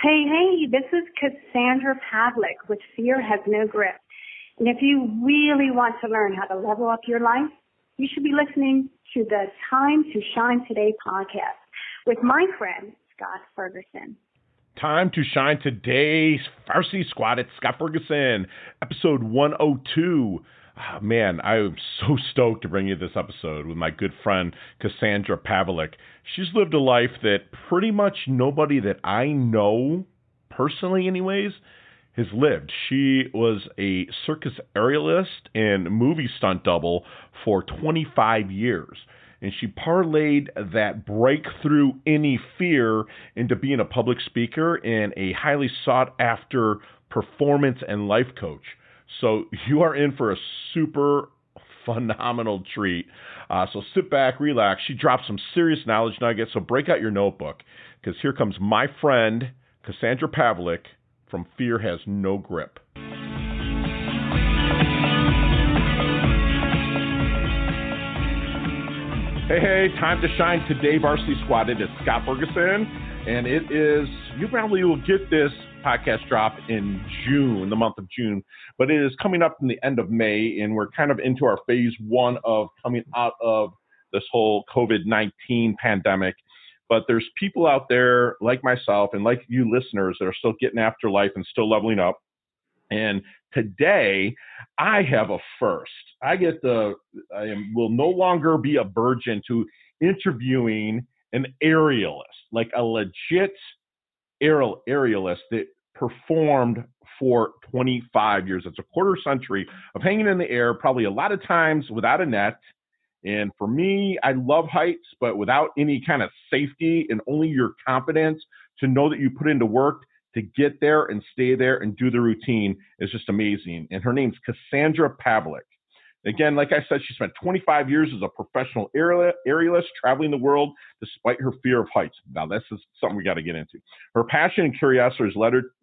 Hey, this is Cassandra Pavolic with Fear Has No Grip. And if you really want to learn how to level up your life, you should be listening to the Time to Shine Today podcast with my friend, Scott Ferguson. Time to Shine Today, Varsity Squad at Scott Ferguson, episode 102. Oh, man, I'm so stoked to bring you this episode with my good friend, Cassandra Pavolic. She's lived a life that pretty much nobody that I know, personally anyways, has lived. She was a circus aerialist and movie stunt double for 25 years. And she parlayed that breakthrough any fear into being a public speaker and a highly sought-after performance and life coach. So you are in for a super phenomenal treat. So sit back, relax. She dropped some serious knowledge nuggets, so break out your notebook, because here comes my friend, Cassandra Pavolic, from Fear Has No Grip. Hey, time to shine today, Varsity Squad. It is Scott Ferguson, and it is, you probably will get this podcast drop in June, the month of June, but it is coming up in the end of May, and we're kind of into our phase one of coming out of this whole COVID-19 pandemic. But there's people out there like myself and like you listeners that are still getting after life and still leveling up. And today, I have a first. I will no longer be a virgin to interviewing an aerialist, like a legit aerialist that performed for 25 years. It's a quarter century of hanging in the air, probably a lot of times without a net. And for me, I love heights, but without any kind of safety and only your confidence to know that you put into work to get there and stay there and do the routine is just amazing. And her name's Cassandra Pavolic. Again, like I said, she spent 25 years as a professional aerialist, traveling the world despite her fear of heights. Now, this is something we got to get into. Her passion and curiosity has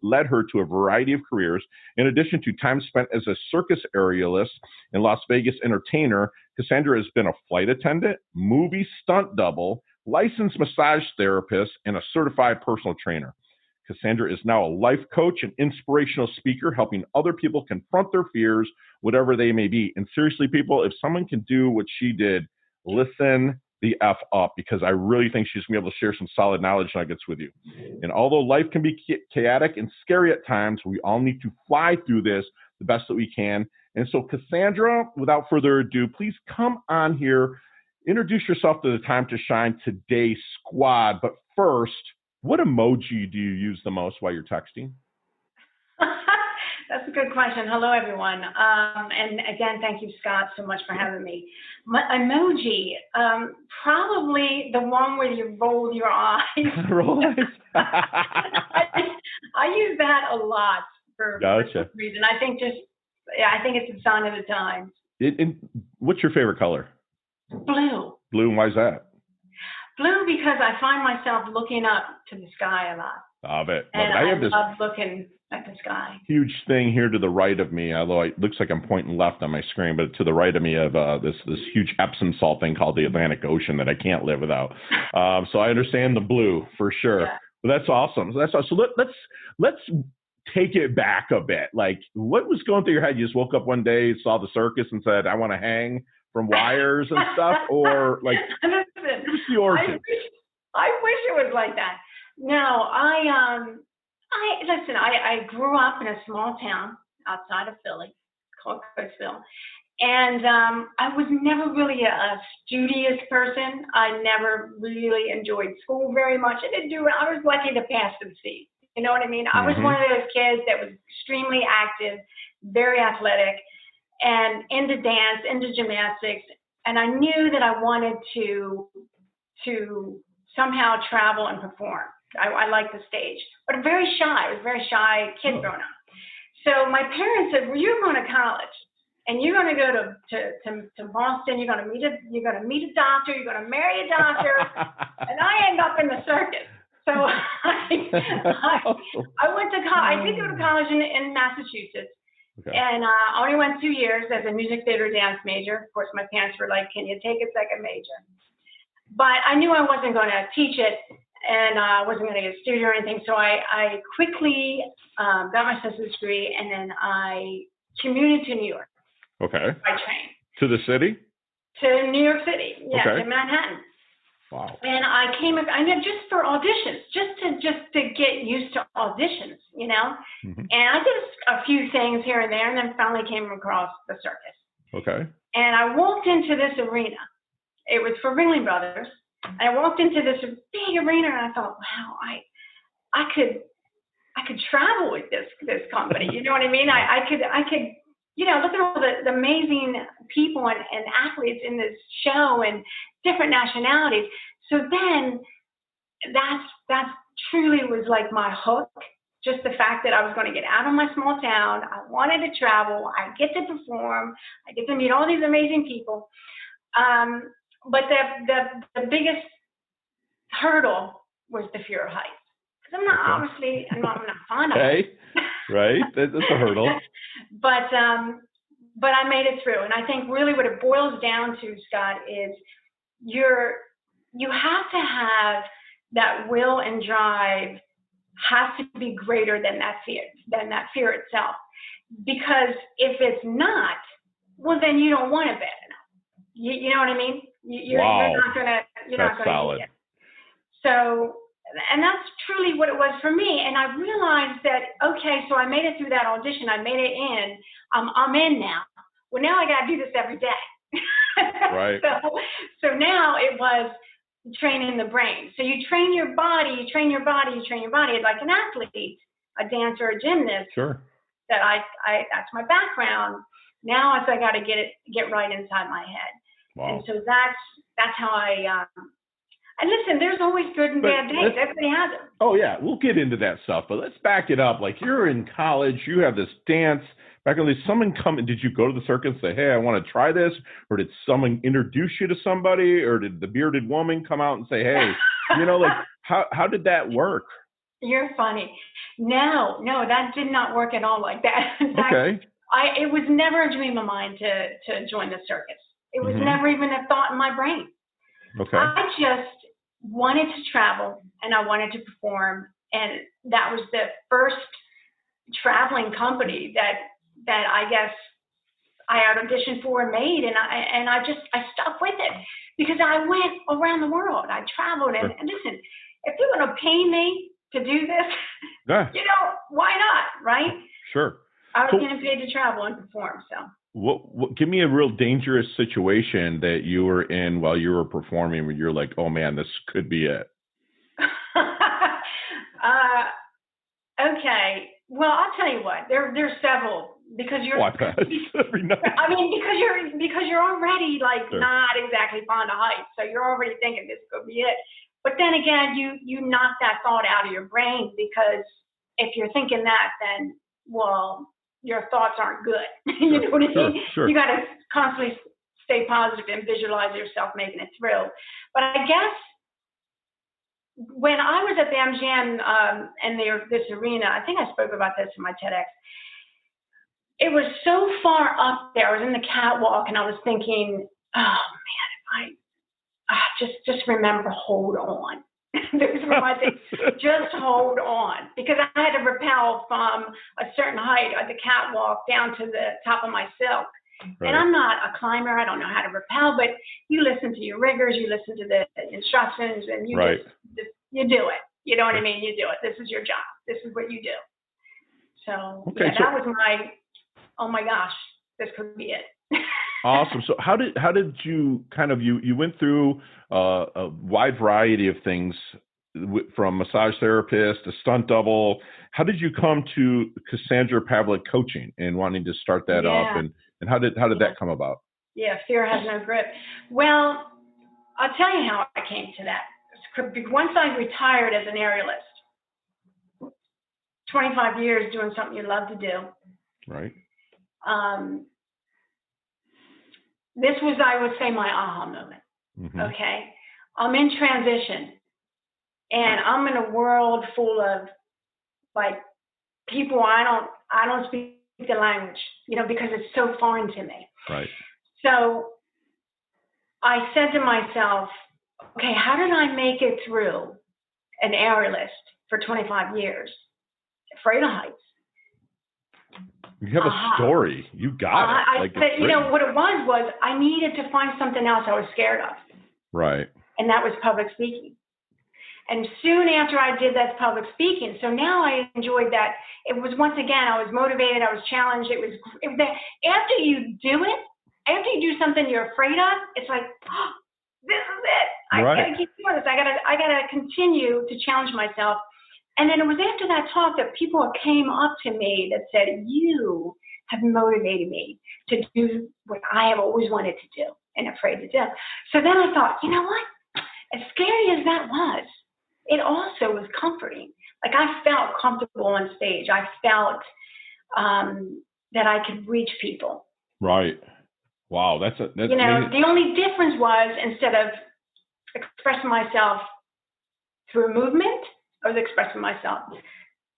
led her to a variety of careers. In addition to time spent as a circus aerialist and Las Vegas entertainer, Cassandra has been a flight attendant, movie stunt double, licensed massage therapist, and a certified personal trainer. Cassandra is now a life coach and inspirational speaker, helping other people confront their fears, whatever they may be. And seriously, people, if someone can do what she did, listen the F up, because I really think she's going to be able to share some solid knowledge nuggets with you. And although life can be chaotic and scary at times, we all need to fly through this the best that we can. And so, Cassandra, without further ado, please come on here, introduce yourself to the Time to Shine Today squad. But first, what emoji do you use the most while you're texting? That's a good question. Hello, everyone. And again, thank you, Scott, so much for having me. My emoji, probably the one where you roll your eyes. Roll eyes? I use that a lot for some reason. I think it's a sign of the times. What's your favorite color? Blue. Blue, and why is that? Blue, because I find myself looking up to the sky a lot. Love it. And I have this love looking at the sky. Huge thing here to the right of me, although it looks like I'm pointing left on my screen, but to the right of me of this huge Epsom salt thing called the Atlantic Ocean that I can't live without. So I understand the blue for sure. Yeah. But that's awesome. So let's take it back a bit. Like, what was going through your head? You just woke up one day, saw the circus, and said, "I want to hang from wires and stuff," or like, listen, give us the origin. I wish it was like that. No, I grew up in a small town outside of Philly called Coatesville, and I was never really a studious person. I never really enjoyed school very much. I was lucky to pass the C. You know what I mean? I was one of those kids that was extremely active, very athletic, and into dance, into gymnastics, and I knew that I wanted to somehow travel and perform. I liked the stage, but I'm very shy. I was a very shy kid growing up. So my parents said, "Well, you're going to college, and you're going to go to Boston. You're going to meet a doctor. You're going to marry a doctor," and I end up in the circus. So I went to college. I did go to college in Massachusetts. Okay. And I only went 2 years as a music theater dance major. Of course, my parents were like, "Can you take a second major?" But I knew I wasn't going to teach it. and I wasn't going to get a studio or anything. So I quickly got my associate's degree, and then I commuted to New York. Okay. By train. To the city? To New York City, yes, okay. in Manhattan. Wow. And I did just for auditions, just to get used to auditions, you know. Mm-hmm. And I did a few things here and there, and then finally came across the circus. Okay. And I walked into this arena. It was for Ringling Brothers. And I walked into this big arena, and I thought, wow, I could travel with this company. You know what I mean? I could. You know, look at all the amazing people and athletes in this show and different nationalities. So then that's truly was like my hook. Just the fact that I was going to get out of my small town. I wanted to travel. I get to perform. I get to meet all these amazing people. But the biggest hurdle was the fear of heights. Because I'm not fond of heights. Right, that's a hurdle. But I made it through, and I think really what it boils down to, Scott, is you have to have that will and drive has to be greater than that fear itself. Because if it's not, well, then you don't want it bad enough. You know what I mean? You're not gonna solid. Need it. So. And that's truly what it was for me. And I realized that, okay, so I made it through that audition. I made it in. I'm in now. Well, now I got to do this every day. Right. So now it was training the brain. So you train your body, you train your body like an athlete, a dancer, a gymnast. Sure. That that's my background. Now I got to get right inside my head. Wow. And so that's how I. And listen, there's always good and bad days. Everybody has it. Oh, yeah. We'll get into that stuff. But let's back it up. Like, you're in college. You have this dance. Back when someone come in, did you go to the circus and say, hey, I want to try this? Or did someone introduce you to somebody? Or did the bearded woman come out and say, hey, you know, like, how did that work? You're funny. No, that did not work at all like that. In fact, okay. It was never a dream of mine to join the circus. It was never even a thought in my brain. Okay. I just wanted to travel and I wanted to perform, and that was the first traveling company that I guess I auditioned for and made, and I stuck with it because I went around the world. I traveled, and listen, if you're going to pay me to do this, you know, why not, right? Sure. I was getting paid to travel and perform, so. What, give me a real dangerous situation that you were in while you were performing where you're like, oh man, this could be it. Okay. Well, I'll tell you what. There's several because you're. Every night. I mean, because you're already like not exactly fond of heights, so you're already thinking this could be it. But then again, you knock that thought out of your brain because if you're thinking that, then your thoughts aren't good. You know what I mean? Sure. You got to constantly stay positive and visualize yourself making it through. But I guess when I was at the MGM and this arena, I think I spoke about this in my TEDx. It was so far up there. I was in the catwalk and I was thinking, oh man, if I just remember, hold on. Those were my things. Just hold on, because I had to rappel from a certain height at the catwalk down to the top of my silk. Right. And I'm not a climber. I don't know how to rappel, but you listen to your riggers, you listen to the instructions, and you you do it. You know what I mean? You do it. This is your job. This is what you do. So that was my, oh my gosh, this could be it. Awesome. So how did you kind of, you went through a wide variety of things, from massage therapist to stunt double. How did you come to Cassandra Pavolic coaching and wanting to start that up, and how did that come about? Yeah, fear has no grip. Well, I'll tell you how I came to that. Once I retired as an aerialist, 25 years doing something you love to do. Right. This was, I would say, my aha moment. Mm-hmm. Okay. I'm in transition, and I'm in a world full of like people I don't speak the language, because it's so foreign to me. Right. So I said to myself, okay, how did I make it through an aerialist for 25 years, afraid of heights. You have a story. You got it. But you know what it was I needed to find something else I was scared of. Right. And that was public speaking. And soon after I did that public speaking, so now I enjoyed that. It was, once again, I was motivated, I was challenged. It was after you do it, after you do something you're afraid of, it's like, oh, this is it. I gotta keep doing this. I gotta continue to challenge myself. And then it was after that talk that people came up to me that said, you have motivated me to do what I have always wanted to do and afraid to do. So then I thought, you know what? As scary as that was, it also was comforting. Like I felt comfortable on stage. I felt that I could reach people. Right. Wow. That's you know, the only difference was instead of expressing myself through movement, I was expressing myself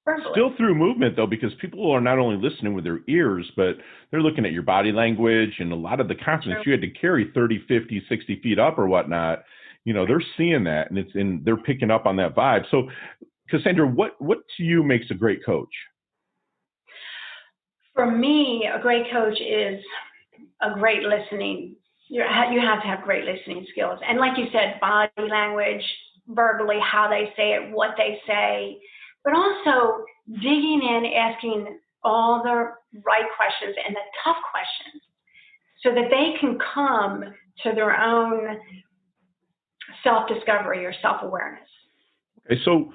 verbally. Still through movement, though, because people are not only listening with their ears, but they're looking at your body language and a lot of the confidence you had to carry 30, 50, 60 feet up or whatnot. You know, they're seeing that and they're picking up on that vibe. So, Cassandra, what to you makes a great coach? For me, a great coach is a great listening. You have to have great listening skills. And like you said, body language, verbally, how they say it, what they say, but also digging in, asking all the right questions and the tough questions so that they can come to their own self-discovery or self-awareness. Okay, so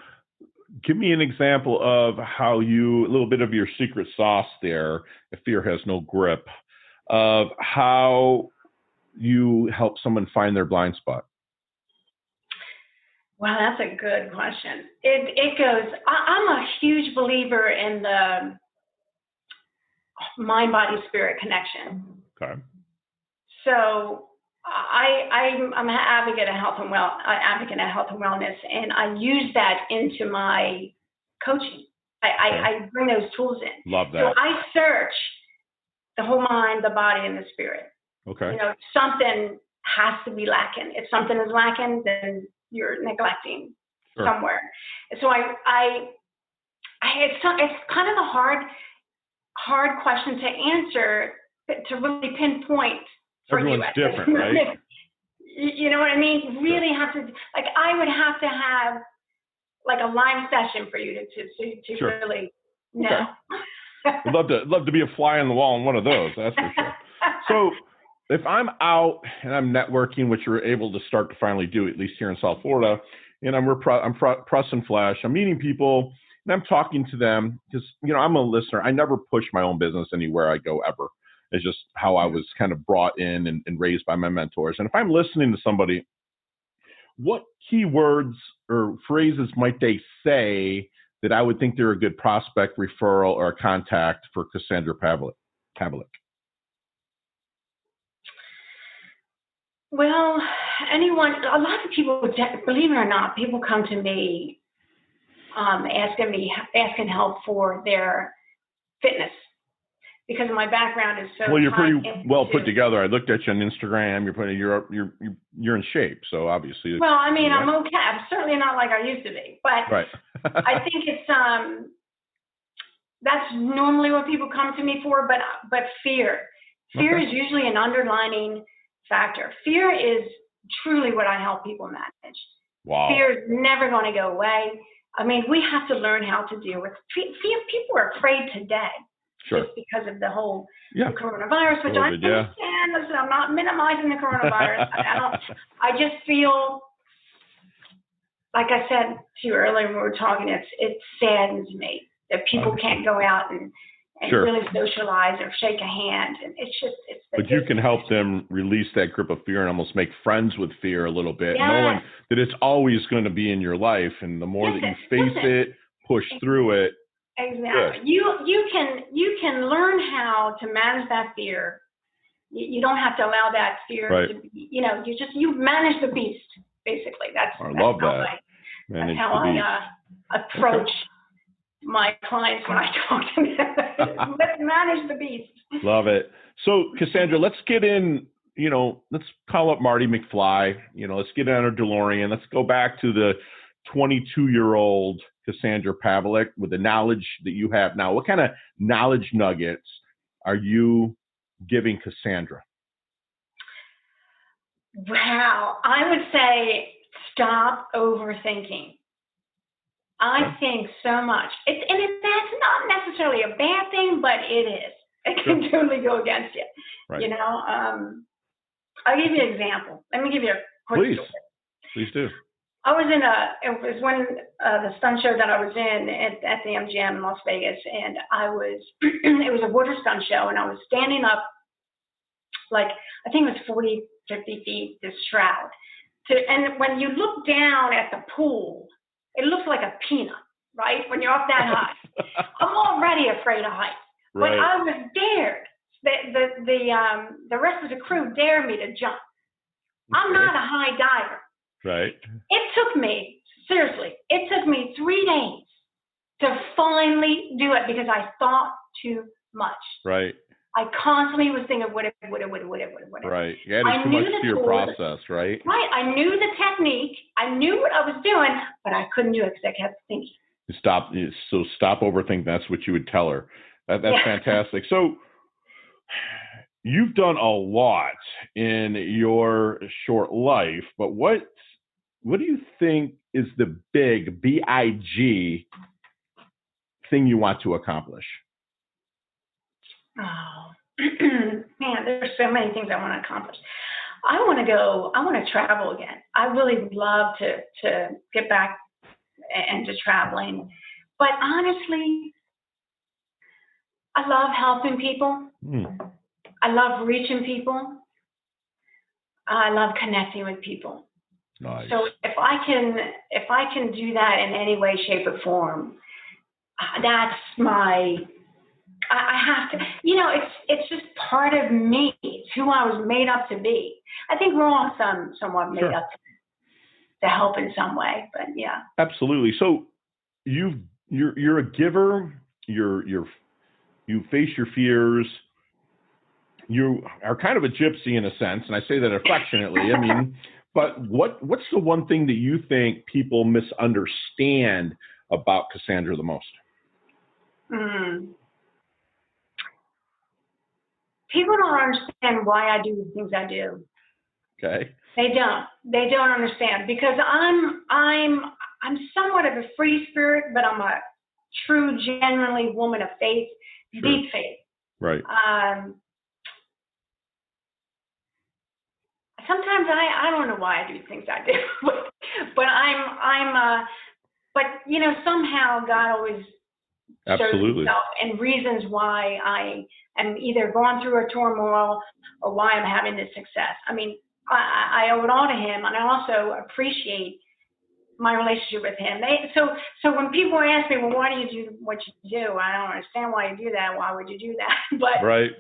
give me an example of how a little bit of your secret sauce there, if fear has no grip, of how you help someone find their blind spot. Wow, that's a good question. It goes, I'm a huge believer in the mind-body-spirit connection. Okay. So I'm an advocate of health and wellness, and I use that into my coaching. I bring those tools in. Love that. So I search the whole mind, the body, and the spirit. Okay. You know, something has to be lacking. If something is lacking, then you're neglecting somewhere. So it's kind of a hard question to answer, to really pinpoint for Everyone's you. Different, right? You know what I mean? Really have to, like, I would have to have like a live session for you to really know. Okay. I'd love to be a fly on the wall in one of those. That's for sure. So if I'm out and I'm networking, which we're able to start to finally do, at least here in South Florida, and I'm pressing flesh, I'm meeting people, and I'm talking to them because, you know, I'm a listener. I never push my own business anywhere I go ever. It's just how I was kind of brought in and raised by my mentors. And if I'm listening to somebody, what keywords or phrases might they say that I would think they're a good prospect, referral, or a contact for Cassandra Pavolic? Well, a lot of people, believe it or not, people come to me asking help for their fitness because my background is so. Well, you're pretty well put together. I looked at you on Instagram. You're in shape, so obviously. Well, I mean, I'm okay. I'm certainly not like I used to be, but right. I think it's that's normally what people come to me for. But fear is usually an underlining factor. Fear is truly what I help people manage. Wow. Fear is never going to go away. I mean, we have to learn how to deal with fear. People are afraid today just because of the whole the coronavirus, which I understand. Listen, I'm not minimizing the coronavirus. I just feel, like I said to you earlier when we were talking, it saddens me that people can't go out and really socialize or shake a hand. And But you can help them release that grip of fear and almost make friends with fear a little bit, knowing that it's always going to be in your life. And the more that you face it, push through it. Exactly. You can learn how to manage that fear. You don't have to allow that fear to be, you manage the beast, basically. That's how I approach my clients when I talk to them. Let's manage the beast. Love it. So, Cassandra, let's get in, let's call up Marty McFly. Let's get in our DeLorean. Let's go back to the 22-year-old Cassandra Pavolic with the knowledge that you have now? What kind of knowledge nuggets are you giving Cassandra? Wow. I would say stop overthinking. I think so much. That's not necessarily a bad thing, but it is. It can totally go against you. Right. You know, I'll give you an example. Let me give you a quick story. Please do. I was it was when the stunt show that I was in at the MGM in Las Vegas, and it was a water stunt show, and I was standing up, like, I think it was 40, 50 feet, this shroud. And when you look down at the pool, it looks like a peanut, right? When you're up that high. I'm already afraid of heights, but Right. I was dared. The rest of the crew dared me to jump. I'm not a high diver. Right. It took me 3 days to finally do it because I thought too much. Right. I constantly was thinking, would it. Right. You added too much to your process, right? Right. I knew the technique. I knew what I was doing, but I couldn't do it because I kept thinking. Stop overthinking. That's what you would tell her. That's fantastic. So you've done a lot in your short life, but what do you think is the big BIG thing you want to accomplish? Oh, man, there's so many things I want to accomplish. I want to travel again. I really would love to get back into traveling. But honestly, I love helping people. I love reaching people. I love connecting with people. Nice. So if I can do that in any way, shape, or form, that's I have to, it's just part of me. It's who I was made up to be. I think we're all somewhat made up to help in some way, but yeah. Absolutely. So you're a giver. You face your fears. You are kind of a gypsy in a sense, and I say that affectionately. I mean, but what's the one thing that you think people misunderstand about Cassandra the most? People don't understand why I do the things I do. Okay. They don't understand because I'm somewhat of a free spirit, but I'm a true, genuinely woman of faith, deep faith. Right. Sometimes I don't know why I do things I do, but somehow God always shows himself and reasons why I am either going through a turmoil or why I'm having this success. I mean, I owe it all to him, and I also appreciate my relationship with him. So when people ask me, well, why do you do what you do? I don't understand why you do that. Why would you do that? But right.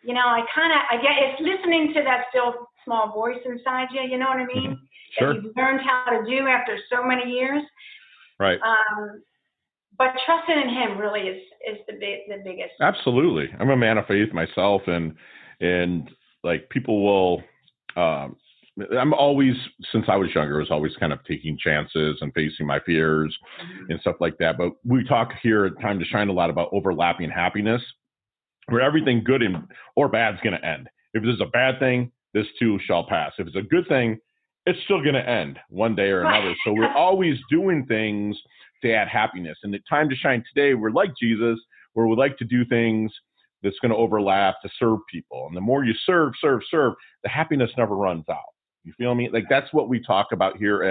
I get it's listening to that still small voice inside you. You know what I mean? Sure. That you've learned how to do after so many years. Right. But trusting in him really is the biggest. Absolutely. I'm a man of faith myself, and like people will. I'm always, since I was younger, was always kind of taking chances and facing my fears and stuff like that. But we talk here at Time to Shine a lot about overlapping happiness, where everything good or bad is going to end. If there's a bad thing, this too shall pass. If it's a good thing, it's still going to end one day or another. So we're always doing things to add happiness. And at Time to Shine today, we're like Jesus, where we like to do things that's going to overlap to serve people. And the more you serve, the happiness never runs out. You feel me? Like that's what we talk about here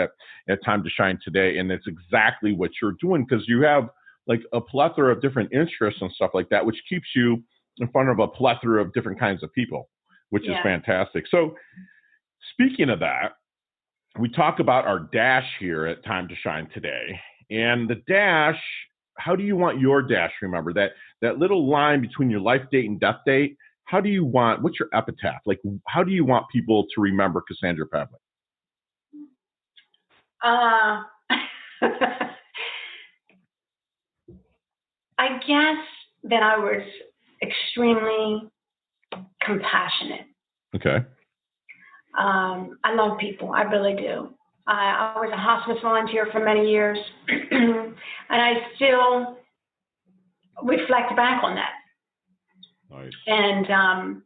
at Time to Shine today. And it's exactly what you're doing because you have like a plethora of different interests and stuff like that, which keeps you in front of a plethora of different kinds of people, which is fantastic. So speaking of that, we talk about our dash here at Time to Shine today. And the dash, how do you want your dash remembered? That little line between your life date and death date, what's your epitaph? Like, how do you want people to remember Cassandra Pavolic? I guess that I was extremely compassionate. Okay. I love people. I really do. I was a hospice volunteer for many years, and I still reflect back on that. Nice. And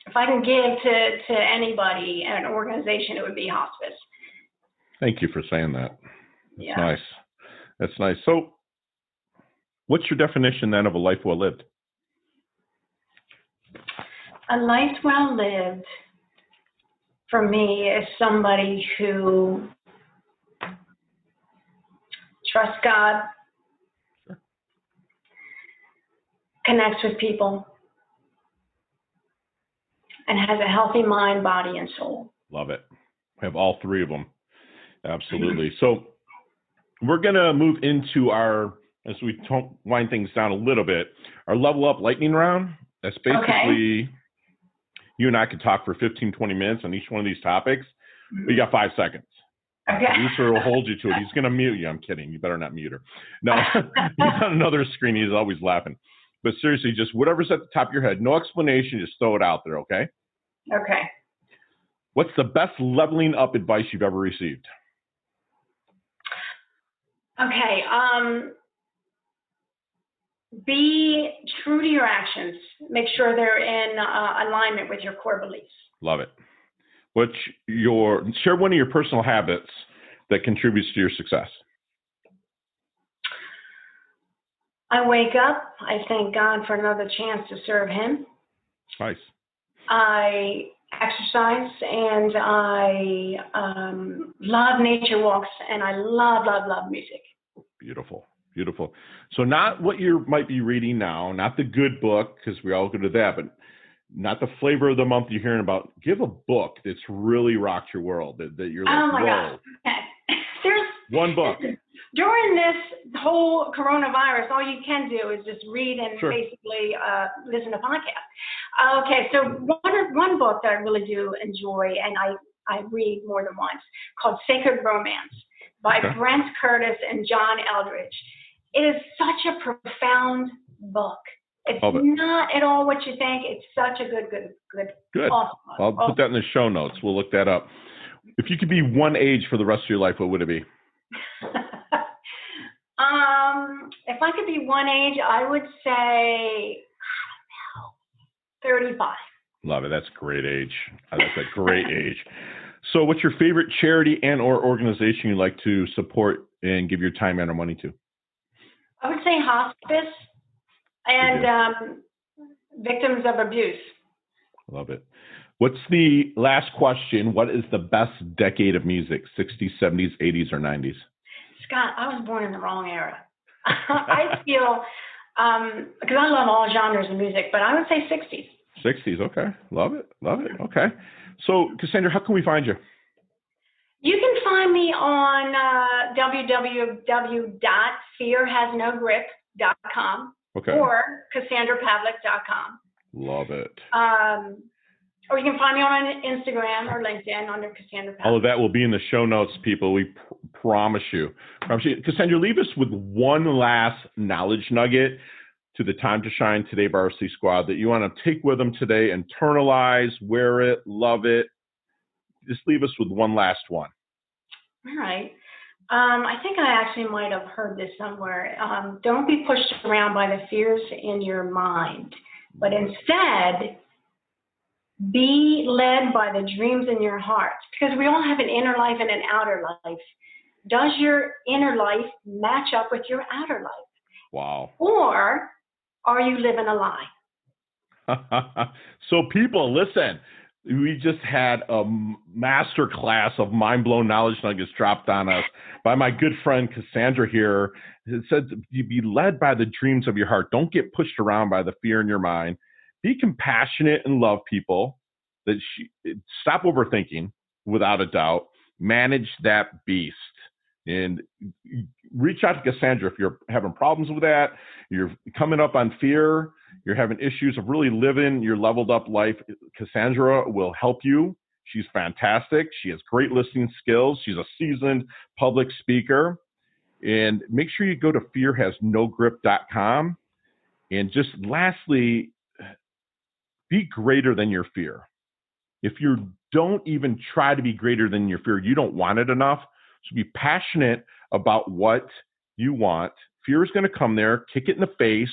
if I can give to anybody, an organization, it would be hospice. Thank you for saying that. That's Yeah. nice. That's nice. So, what's your definition then of a life well lived? A life well lived, for me, is somebody who trusts God, connects with people, and has a healthy mind, body, and soul. Love it. We have all three of them. Absolutely. So we're going to move into our, as we wind things down a little bit, our level up lightning round. That's basically, you and I could talk for 15, 20 minutes on each one of these topics. But you got 5 seconds. Okay. Producer will hold you to it. He's going to mute you. I'm kidding. You better not mute her. No, he's on another screen. He's always laughing. But seriously, just whatever's at the top of your head, no explanation, just throw it out there, okay? Okay. What's the best leveling up advice you've ever received? Okay. Be true to your actions. Make sure they're in alignment with your core beliefs. Love it. Share one of your personal habits that contributes to your success. I wake up. I thank God for another chance to serve Him. Nice. I exercise, and I love nature walks, and I love music. Beautiful. Beautiful. So not what you might be reading now, not the good book, because we all go to that, but not the flavor of the month you're hearing about. Give a book that's really rocked your world, that you're like, oh my whoa. God. Okay. There's one book. During this whole coronavirus, all you can do is just read and basically listen to podcasts. Okay, so one book that I really do enjoy, and I read more than once, called Sacred Romance by Brent Curtis and John Eldridge. It is such a profound book. It's not at all what you think. It's such a good. Awesome book. I'll put that in the show notes. We'll look that up. If you could be one age for the rest of your life, what would it be? If I could be one age, I would say, 35. Love it. That's a great age. That's a great age. So what's your favorite charity and or organization you'd like to support and give your time and or money to? I would say hospice and victims of abuse. Love it. What's the last question? What is the best decade of music, 60s, 70s, 80s, or 90s? Scott, I was born in the wrong era. I feel, because I love all genres of music, but I would say 60s. 60s, okay. Love it. Okay. So, Cassandra, how can we find you? You can find me on www.fearhasnogrip.com or CassandraPavolic.com. Love it. Or you can find me on Instagram or LinkedIn under Cassandra Pavolic. All of that will be in the show notes, people. We promise you. Cassandra, leave us with one last knowledge nugget to the Time to Shine Today Varsity Squad that you want to take with them today, internalize, wear it, love it. Just leave us with one last one. All right. I think I actually might have heard this somewhere. Don't be pushed around by the fears in your mind, but instead be led by the dreams in your heart, because we all have an inner life and an outer life. Does your inner life match up with your outer life? Wow. Or are you living a lie? So people, listen, we just had a master class of mind-blown knowledge nuggets dropped on us by my good friend Cassandra here. It said you be led by the dreams of your heart. Don't get pushed around by the fear in your mind. Be compassionate and love people. Stop overthinking, without a doubt. Manage that beast. And reach out to Cassandra if you're having problems with that, you're coming up on fear, you're having issues of really living your leveled up life. Cassandra will help you. She's fantastic. She has great listening skills. She's a seasoned public speaker. And make sure you go to fearhasnogrip.com. And just lastly, be greater than your fear. If you don't even try to be greater than your fear, you don't want it enough. So be passionate about what you want. Fear is going to come there, kick it in the face,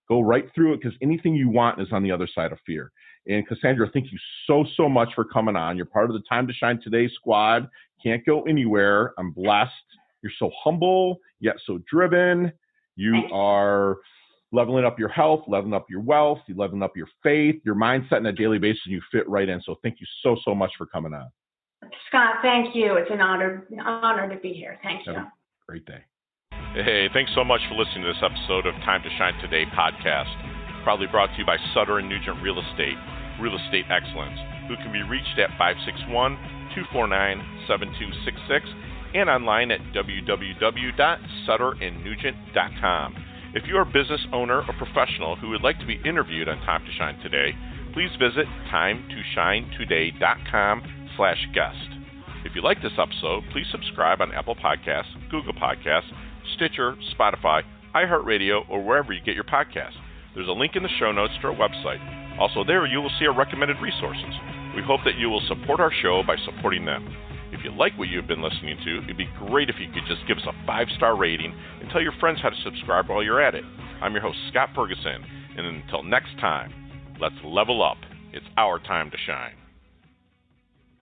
go right through it, because anything you want is on the other side of fear. And Cassandra, thank you so much for coming on. You're part of the Time to Shine Today squad. Can't go anywhere. I'm blessed. You're so humble, yet so driven. You are leveling up your health, leveling up your wealth, you're leveling up your faith, your mindset on a daily basis, and you fit right in. So thank you so much for coming on. Scott, thank you. It's an honor to be here. Thank you. Have a great day. Hey, thanks so much for listening to this episode of Time to Shine Today podcast, proudly brought to you by Sutter & Nugent Real Estate Excellence, who can be reached at 561-249-7266 and online at www.sutterandnugent.com. If you are a business owner or professional who would like to be interviewed on Time to Shine Today, please visit timetoshinetoday.com/guest. If you like this episode, please subscribe on Apple Podcasts, Google Podcasts, Stitcher, Spotify, iHeartRadio, or wherever you get your podcasts. There's a link in the show notes to our website. Also there, you will see our recommended resources. We hope that you will support our show by supporting them. If you like what you've been listening to, it'd be great if you could just give us a 5-star rating and tell your friends how to subscribe while you're at it. I'm your host, Scott Ferguson, and until next time, let's level up. It's our time to shine.